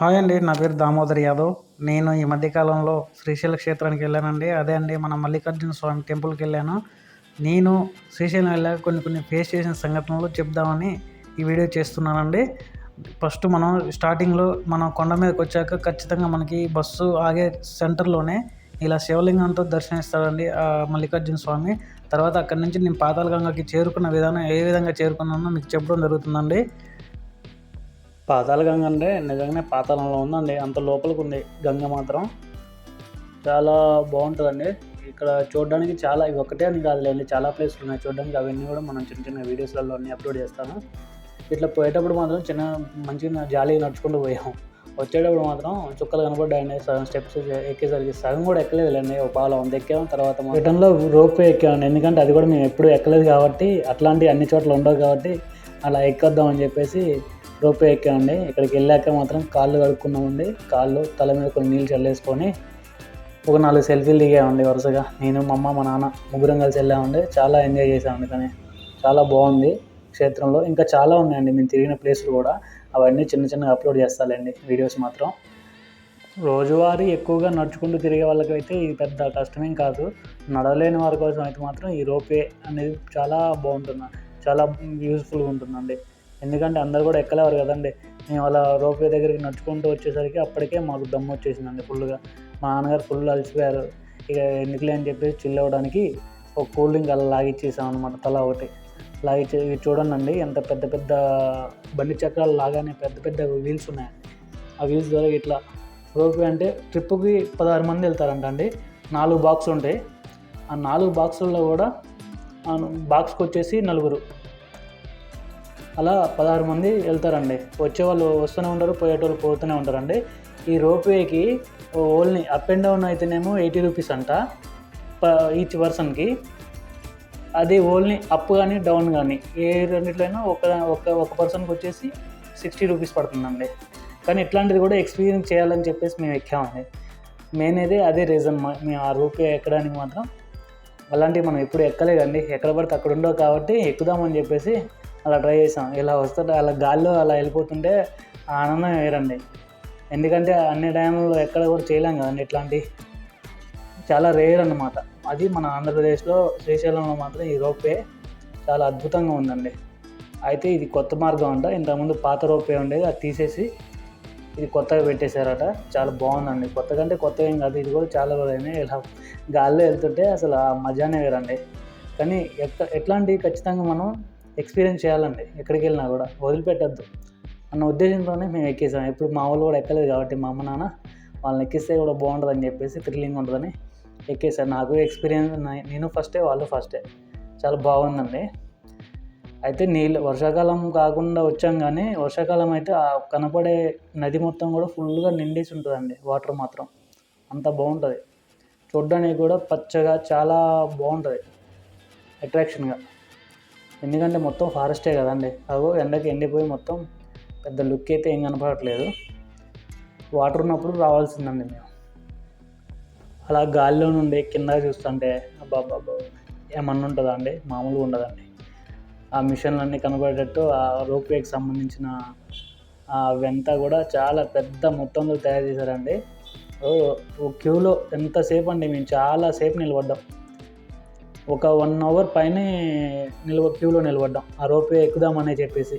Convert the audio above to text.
Hi అండి. నా పేరు దామోదర్ యాదవ్. నేను ఈ మధ్య కాలంలో శ్రీశైల క్షేత్రానికి వెళ్ళానండి. అదే అండి మన మల్లికార్జున స్వామి టెంపుల్‌కెళ్ళాను. నేను శ్రీశైలం వెళ్ళాక కొన్ని ఫేస్ చేసిన సంఘటనలు చెప్దామని ఈ వీడియో చేస్తున్నానండి. ఫస్ట్ మనం స్టార్టింగ్‌లో మనం కొండ మీదకొచ్చాక ఖచ్చితంగా మనకి బస్సు ఆగే సెంటర్‌లోనే ఇలా శివలింగంతో దర్శనమిస్తాడండి మల్లికార్జున స్వామి. తర్వాత అక్కడి నుంచి నేను పాతాళగంగకి చేరుకున్న విధానం ఏ విధంగా చేరుకున్నానో మీకు చెప్పడం జరుగుతుందండి. పాతాళగంగ అంటే నిజంగానే పాతాళంలో ఉందండి. అంత లోపలికుంది గంగ మాత్రం. చాలా బాగుంటుందండి. ఇక్కడ చూడడానికి చాలా ఇవి ఒక్కటే అని కాదులేండి, చాలా ప్లేసులు ఉన్నాయి చూడడానికి. అవన్నీ కూడా మనం చిన్న వీడియోస్లలో అన్నీ అప్లోడ్ చేస్తాను. ఇట్లా పోయేటప్పుడు మాత్రం మంచిగా జాలీగా నడుచుకుంటూ పోయాము. వచ్చేటప్పుడు మాత్రం చుక్కలు కనపడ్డాయండి. సగం స్టెప్స్ ఎక్కేసరికి సగం కూడా ఎక్కలేదులేండి. ఒక పావుల వంద ఎక్కాము. తర్వాత రిటర్న్లో రోప్వే ఎక్కామండి. ఎందుకంటే అది కూడా మేము ఎప్పుడూ ఎక్కలేదు కాబట్టి, అట్లాంటివి అన్ని చోట్ల ఉండవు కాబట్టి అలా ఎక్కొద్దామని చెప్పేసి రోప్వే ఎక్కామండి. ఇక్కడికి వెళ్ళాక మాత్రం కాళ్ళు కడుక్కున్నామండి. కాళ్ళు తల మీద కొన్ని నీళ్ళు చల్లేసుకొని ఒక 4 సెల్ఫీలు దిగామండి వరుసగా. నేను మా అమ్మ మా నాన్న ముగ్గురం కలిసి వెళ్ళామండి. చాలా ఎంజాయ్ చేసామండి. కానీ చాలా బాగుంది క్షేత్రంలో. ఇంకా చాలా ఉన్నాయండి మేము తిరిగిన ప్లేసులు కూడా. అవన్నీ చిన్నగా అప్లోడ్ చేస్తానండి వీడియోస్ మాత్రం. రోజువారీ ఎక్కువగా నడుచుకుంటూ తిరిగే వాళ్ళకైతే ఇది పెద్ద కష్టమేం కాదు. నడవలేని వారి కోసం అయితే మాత్రం ఈ రోప్వే అనేది చాలా బాగుంటుంది, చాలా యూజ్ఫుల్గా ఉంటుందండి. ఎందుకంటే అందరు కూడా ఎక్కలేవారు కదండి. మేము అలా రోప్వే దగ్గరికి నడుచుకుంటూ వచ్చేసరికి అప్పటికే మాకు దమ్ము వచ్చేసిందండి ఫుల్గా. మా నాన్నగారు ఫుల్ అలసిపోయారు. ఇక ఎందుకులే అని చెప్పేసి చిల్ అవ్వడానికి ఒక కూల్ డ్రింక్ అలా లాగిచ్చేసాం అనమాట, తలా ఒకటి లాగిచ్చే. చూడండి ఎంత పెద్ద బండి చక్రాలు లాగానే పెద్ద వీల్స్ ఉన్నాయి. ఆ వీల్స్ ద్వారా ఇట్లా రోప్వే అంటే ట్రిప్పుకి 16 మంది వెళ్తారంట అండి. 4 బాక్సులు ఉంటాయి. ఆ 4 బాక్సుల్లో కూడా బాక్స్కి వచ్చేసి 4, అలా 16 మంది వెళ్తారండి. వచ్చేవాళ్ళు వస్తూనే ఉంటారు, పోయేటోళ్ళు పోతూనే ఉంటారండి. ఈ రోప్వేకి ఓన్లీ అప్ అండ్ డౌన్ అయితేనేమో 80 రూపీస్ అంట ఈచ్ పర్సన్కి. అది ఓన్లీ అప్ కానీ డౌన్ కానీ ఏ రెండిట్లైనా ఒక పర్సన్కి వచ్చేసి 60 రూపీస్ పడుతుందండి. కానీ ఇట్లాంటిది కూడా ఎక్స్పీరియన్స్ చేయాలని చెప్పేసి మేము ఎక్కామండి. మెయిన్ అయితే అదే రీజన్. మేము ఆ రోప్వే ఎక్కడానికి మాత్రం అలాంటివి మనం ఎప్పుడు ఎక్కలేదండి. ఎక్కడ పడితే అక్కడ ఉండవు కాబట్టి ఎక్కుదామని చెప్పేసి అలా ట్రై చేసాం. ఇలా వస్తుంటే అలా గాల్లో అలా వెళ్ళిపోతుంటే ఆనందం వేరండి. ఎందుకంటే అన్ని టైంలో ఎక్కడ కూడా చేయలేం కదండి ఇట్లాంటివి. చాలా రేర్ అన్నమాట. అది మన ఆంధ్రప్రదేశ్లో శ్రీశైలంలో మాత్రం ఈ రోప్వే చాలా అద్భుతంగా ఉందండి. అయితే ఇది కొత్త మార్గం అంట. ఇంతకుముందు పాత రోప్వే ఉండేది, అది తీసేసి ఇది కొత్తగా పెట్టేశారట. చాలా బాగుందండి. కొత్త ఏం కాదు, ఇది కూడా చాలా రోజులైనా ఇలా గాల్లో వెళ్తుంటే అసలు ఆ మజానే వేరండి. కానీ ఎట్లాంటివి ఖచ్చితంగా మనం ఎక్స్పీరియన్స్ చేయాలండి. ఎక్కడికి వెళ్ళినా కూడా వదిలిపెట్టద్దు అన్న ఉద్దేశంతోనే మేము ఎక్కేసాం. ఇప్పుడు మా వాళ్ళు కూడా ఎక్కలేదు కాబట్టి మా అమ్మ నాన్న వాళ్ళని ఎక్కిస్తే కూడా బాగుంటుందని చెప్పేసి, థ్రిల్లింగ్ ఉంటుందని ఎక్కేసారు. నాకు ఎక్స్పీరియన్స్, నేను ఫస్టే వాళ్ళు ఫస్టే. చాలా బాగుందండి. అయితే వర్షాకాలం కాకుండా వచ్చాం కానీ వర్షాకాలం అయితే ఆ కనపడే నది మొత్తం కూడా ఫుల్గా నిండేసి ఉంటుందండి. వాటర్ మాత్రం అంత బాగుంటుంది. చూడడానికి కూడా పచ్చగా చాలా బాగుంటుంది, అట్రాక్షన్గా. ఎందుకంటే మొత్తం ఫారెస్టే కదండి. అగో ఎండకి ఎండిపోయి మొత్తం పెద్ద లుక్ అయితే ఏం కనపడట్లేదు. వాటర్ ఉన్నప్పుడు రావాల్సిందండి మేము. అలా గాలిలో నుండి కింద చూస్తుంటే అబ్బాబ్బా ఏమన్నా ఉంటుందా అండి? మామూలుగా ఉండదండి. ఆ మిషన్లన్నీ కనబడేటట్టు ఆ రోప్వేకి సంబంధించిన అవంతా కూడా చాలా పెద్ద మొత్తంలో తయారు చేశారండి. క్యూలో ఎంతసేపు అండి, మేము చాలాసేపు నిలబడ్డాం. ఒక 1 అవర్ పైనే క్యూలో నిలబడ్డాం ఆ రోప్వే ఎక్కుదామనే చెప్పేసి.